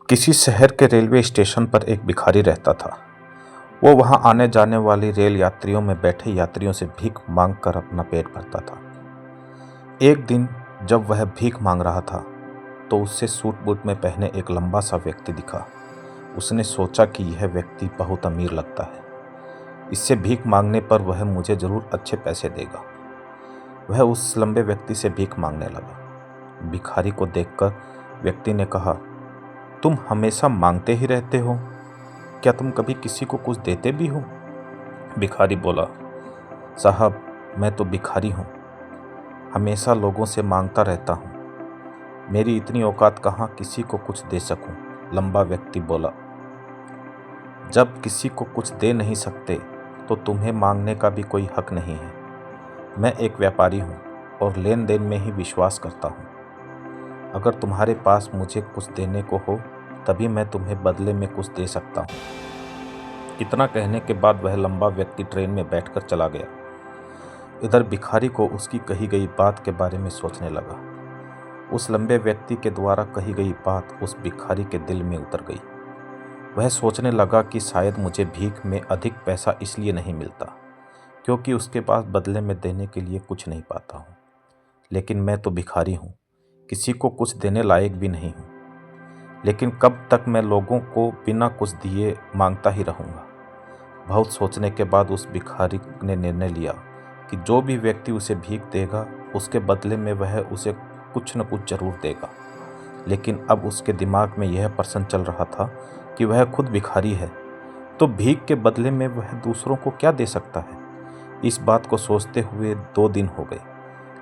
किसी शहर के रेलवे स्टेशन पर एक भिखारी रहता था। वो वहां आने जाने वाली रेल यात्रियों में बैठे यात्रियों से भीख मांग कर अपना पेट भरता था। एक दिन जब वह भीख मांग रहा था तो उससे सूट बूट में पहने एक लंबा सा व्यक्ति दिखा। उसने सोचा कि यह व्यक्ति बहुत अमीर लगता है, इससे भीख मांगने पर वह मुझे जरूर अच्छे पैसे देगा। वह उस लंबे व्यक्ति से भीख मांगने लगा। भिखारी को देखकर व्यक्ति ने कहा, तुम हमेशा मांगते ही रहते हो, क्या तुम कभी किसी को कुछ देते भी हो? भिखारी बोला, साहब मैं तो भिखारी हूँ, हमेशा लोगों से मांगता रहता हूँ, मेरी इतनी औकात कहाँ किसी को कुछ दे सकूं। लंबा व्यक्ति बोला, जब किसी को कुछ दे नहीं सकते तो तुम्हें मांगने का भी कोई हक नहीं है। मैं एक व्यापारी हूँ और लेन देन में ही विश्वास करता हूँ। अगर तुम्हारे पास मुझे कुछ देने को हो तभी मैं तुम्हें बदले में कुछ दे सकता हूँ। इतना कहने के बाद वह लंबा व्यक्ति ट्रेन में बैठकर चला गया। इधर भिखारी को उसकी कही गई बात के बारे में सोचने लगा। उस लंबे व्यक्ति के द्वारा कही गई बात उस भिखारी के दिल में उतर गई। वह सोचने लगा कि शायद मुझे भीख में अधिक पैसा इसलिए नहीं मिलता क्योंकि उसके पास बदले में देने के लिए कुछ नहीं पाता हूँ, लेकिन मैं तो भिखारी हूँ, किसी को कुछ देने लायक भी नहीं हूँ। लेकिन कब तक मैं लोगों को बिना कुछ दिए मांगता ही रहूँगा। बहुत सोचने के बाद उस भिखारी ने निर्णय लिया कि जो भी व्यक्ति उसे भीख देगा उसके बदले में वह उसे कुछ न कुछ जरूर देगा। लेकिन अब उसके दिमाग में यह प्रश्न चल रहा था कि वह खुद भिखारी है तो भीख के बदले में वह दूसरों को क्या दे सकता है। इस बात को सोचते हुए 2 दिन हो गए,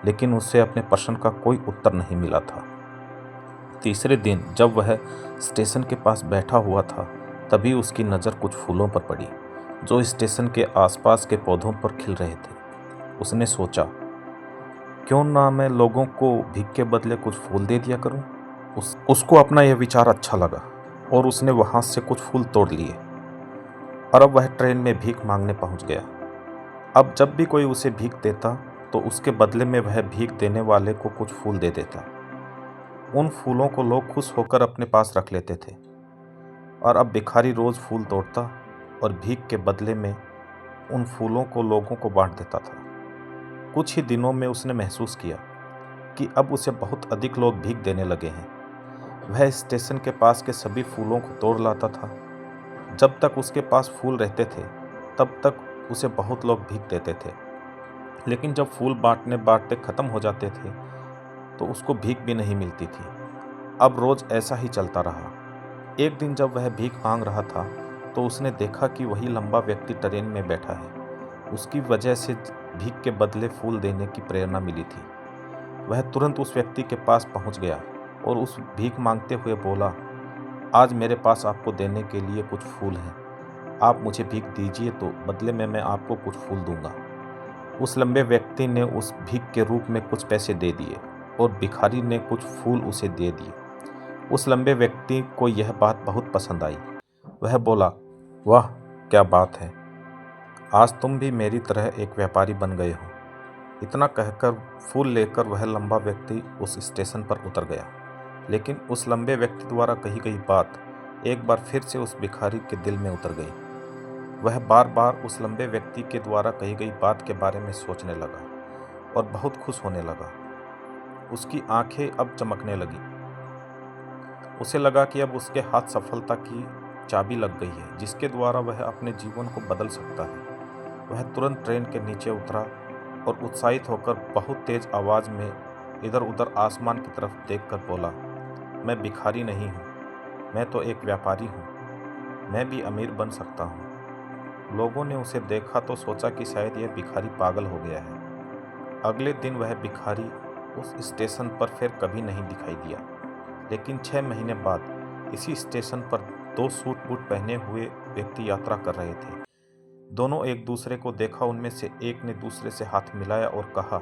लेकिन उसे अपने प्रश्न का कोई उत्तर नहीं मिला था। तीसरे दिन जब वह स्टेशन के पास बैठा हुआ था तभी उसकी नज़र कुछ फूलों पर पड़ी जो स्टेशन के आसपास के पौधों पर खिल रहे थे। उसने सोचा, क्यों ना मैं लोगों को भीख के बदले कुछ फूल दे दिया करूं। उसको अपना यह विचार अच्छा लगा और उसने वहां से कुछ फूल तोड़ लिए और अब वह ट्रेन में भीख मांगने पहुंच गया। अब जब भी कोई उसे भीख देता तो उसके बदले में वह भीख देने वाले को कुछ फूल दे देता। उन फूलों को लोग खुश होकर अपने पास रख लेते थे और अब भिखारी रोज फूल तोड़ता और भीख के बदले में उन फूलों को लोगों को बांट देता था। कुछ ही दिनों में उसने महसूस किया कि अब उसे बहुत अधिक लोग भीख देने लगे हैं। वह स्टेशन के पास के सभी फूलों को तोड़ लाता था। जब तक उसके पास फूल रहते थे तब तक उसे बहुत लोग भीख देते थे, लेकिन जब फूल बांटने बांटते खत्म हो जाते थे तो उसको भीख भी नहीं मिलती थी। अब रोज ऐसा ही चलता रहा। एक दिन जब वह भीख मांग रहा था तो उसने देखा कि वही लंबा व्यक्ति ट्रेन में बैठा है। उसकी वजह से भीख के बदले फूल देने की प्रेरणा मिली थी। वह तुरंत उस व्यक्ति के पास पहुंच गया और उस भीख मांगते हुए बोला, आज मेरे पास आपको देने के लिए कुछ फूल हैं, आप मुझे भीख दीजिए तो बदले में मैं आपको कुछ फूल दूंगा। उस लंबे व्यक्ति ने उस भीख के रूप में कुछ पैसे दे दिए और भिखारी ने कुछ फूल उसे दे दिए। उस लंबे व्यक्ति को यह बात बहुत पसंद आई। वह बोला, वाह क्या बात है, आज तुम भी मेरी तरह एक व्यापारी बन गए हो। इतना कहकर फूल लेकर वह लंबा व्यक्ति उस स्टेशन पर उतर गया। लेकिन उस लंबे व्यक्ति द्वारा कही गई बात एक बार फिर से उस भिखारी के दिल में उतर गई। वह बार बार उस लंबे व्यक्ति के द्वारा कही गई बात के बारे में सोचने लगा और बहुत खुश होने लगा। उसकी आंखें अब चमकने लगी। उसे लगा कि अब उसके हाथ सफलता की चाबी लग गई है जिसके द्वारा वह अपने जीवन को बदल सकता है। वह तुरंत ट्रेन के नीचे उतरा और उत्साहित होकर बहुत तेज आवाज में इधर उधर आसमान की तरफ देखकर बोला, मैं भिखारी नहीं हूँ, मैं तो एक व्यापारी हूँ, मैं भी अमीर बन सकता हूँ। लोगों ने उसे देखा तो सोचा कि शायद यह भिखारी पागल हो गया है। अगले दिन वह भिखारी उस स्टेशन पर फिर कभी नहीं दिखाई दिया। लेकिन 6 महीने बाद इसी स्टेशन पर 2 सूट बूट पहने हुए व्यक्ति यात्रा कर रहे थे। दोनों एक दूसरे को देखा। उनमें से एक ने दूसरे से हाथ मिलाया और कहा,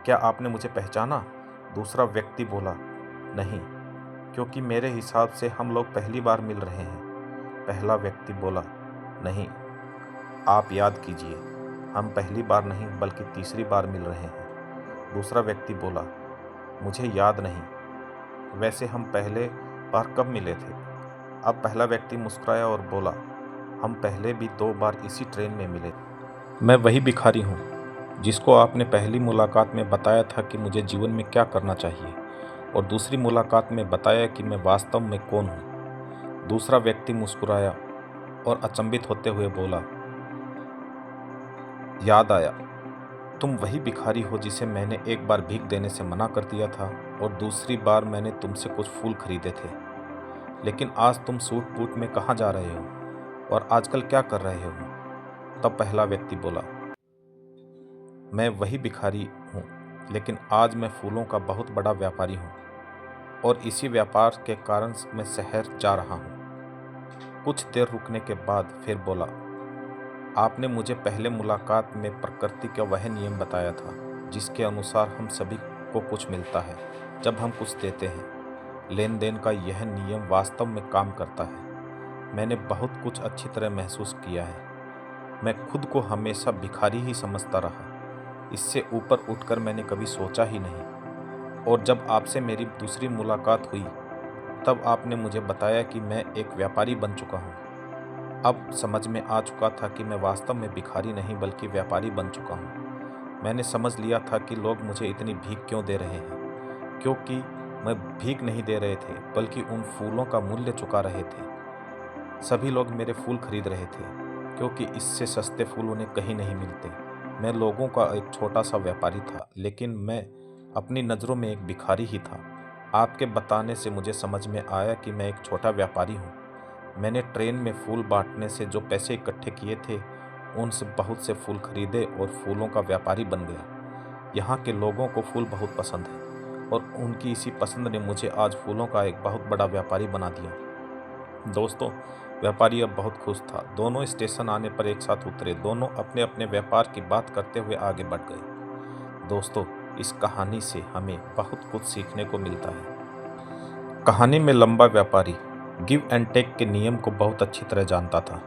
क्या आपने मुझे पहचाना? दूसरा व्यक्ति बोला, नहीं, क्योंकि मेरे हिसाब से हम लोग पहली बार मिल रहे हैं। पहला व्यक्ति बोला, नहीं, आप याद कीजिए, हम पहली बार नहीं बल्कि तीसरी बार मिल रहे हैं। दूसरा व्यक्ति बोला, मुझे याद नहीं, वैसे हम पहले बार कब मिले थे? अब पहला व्यक्ति मुस्कुराया और बोला, हम पहले भी 2 बार इसी ट्रेन में मिले। मैं वही भिखारी हूँ जिसको आपने पहली मुलाकात में बताया था कि मुझे जीवन में क्या करना चाहिए और दूसरी मुलाकात में बताया कि मैं वास्तव में कौन हूँ। दूसरा व्यक्ति मुस्कुराया और अचंभित होते हुए बोला, याद आया, तुम वही भिखारी हो जिसे मैंने एक बार भीख देने से मना कर दिया था और दूसरी बार मैंने तुमसे कुछ फूल खरीदे थे। लेकिन आज तुम सूट बूट में कहाँ जा रहे हो और आजकल क्या कर रहे हो? तब पहला व्यक्ति बोला, मैं वही भिखारी हूँ, लेकिन आज मैं फूलों का बहुत बड़ा व्यापारी हूँ और इसी व्यापार के कारण मैं शहर जा रहा हूँ। कुछ देर रुकने के बाद फिर बोला, आपने मुझे पहले मुलाकात में प्रकृति का वह नियम बताया था जिसके अनुसार हम सभी को कुछ मिलता है जब हम कुछ देते हैं। लेन देन का यह नियम वास्तव में काम करता है। मैंने बहुत कुछ अच्छी तरह महसूस किया है। मैं खुद को हमेशा भिखारी ही समझता रहा। इससे ऊपर उठकर मैंने कभी सोचा ही नहीं। और जब आपसे मेरी दूसरी मुलाकात हुई तब आपने मुझे बताया कि मैं एक व्यापारी बन चुका हूँ। अब समझ में आ चुका था कि मैं वास्तव में भिखारी नहीं बल्कि व्यापारी बन चुका हूँ। मैंने समझ लिया था कि लोग मुझे इतनी भीख क्यों दे रहे हैं, क्योंकि मैं भीख नहीं दे रहे थे बल्कि उन फूलों का मूल्य चुका रहे थे। सभी लोग मेरे फूल खरीद रहे थे क्योंकि इससे सस्ते फूल उन्हें कहीं नहीं मिलते। मैं लोगों का एक छोटा सा व्यापारी था, लेकिन मैं अपनी नज़रों में एक भिखारी ही था। आपके बताने से मुझे समझ में आया कि मैं एक छोटा व्यापारी हूँ। मैंने ट्रेन में फूल बांटने से जो पैसे इकट्ठे किए थे उनसे बहुत से फूल खरीदे और फूलों का व्यापारी बन गया। यहाँ के लोगों को फूल बहुत पसंद है और उनकी इसी पसंद ने मुझे आज फूलों का एक बहुत बड़ा व्यापारी बना दिया। दोस्तों, व्यापारी अब बहुत खुश था। दोनों स्टेशन आने पर एक साथ उतरे। दोनों अपने अपने व्यापार की बात करते हुए आगे बढ़ गए। दोस्तों, इस कहानी से हमें बहुत कुछ सीखने को मिलता है। कहानी में लंबा व्यापारी गिव एंड टेक के नियम को बहुत अच्छी तरह जानता था।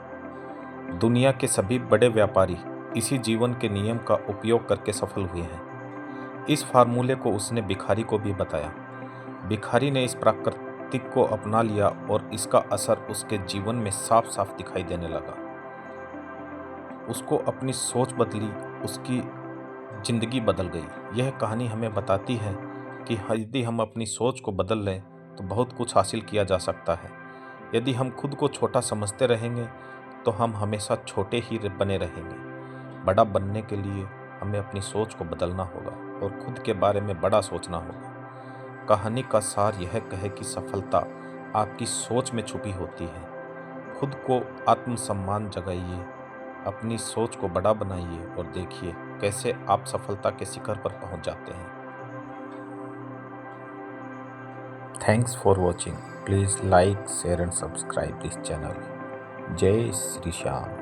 दुनिया के सभी बड़े व्यापारी इसी जीवन के नियम का उपयोग करके सफल हुए हैं। इस फार्मूले को उसने भिखारी को भी बताया। भिखारी ने इस प्राकृतिक को अपना लिया और इसका असर उसके जीवन में साफ साफ दिखाई देने लगा। उसको अपनी सोच बदली, उसकी जिंदगी बदल गई। यह कहानी हमें बताती है कि यदि हम अपनी सोच को बदल लें तो बहुत कुछ हासिल किया जा सकता है। यदि हम खुद को छोटा समझते रहेंगे तो हम हमेशा छोटे ही बने रहेंगे। बड़ा बनने के लिए हमें अपनी सोच को बदलना होगा और खुद के बारे में बड़ा सोचना होगा। कहानी का सार यह कहे कि सफलता आपकी सोच में छुपी होती है। खुद को आत्मसम्मान जगाइए, अपनी सोच को बड़ा बनाइए और देखिए कैसे आप सफलता के शिखर पर पहुंच जाते हैं। Thanks for watching. Please like, share and subscribe this channel. Jai Shri Shyam.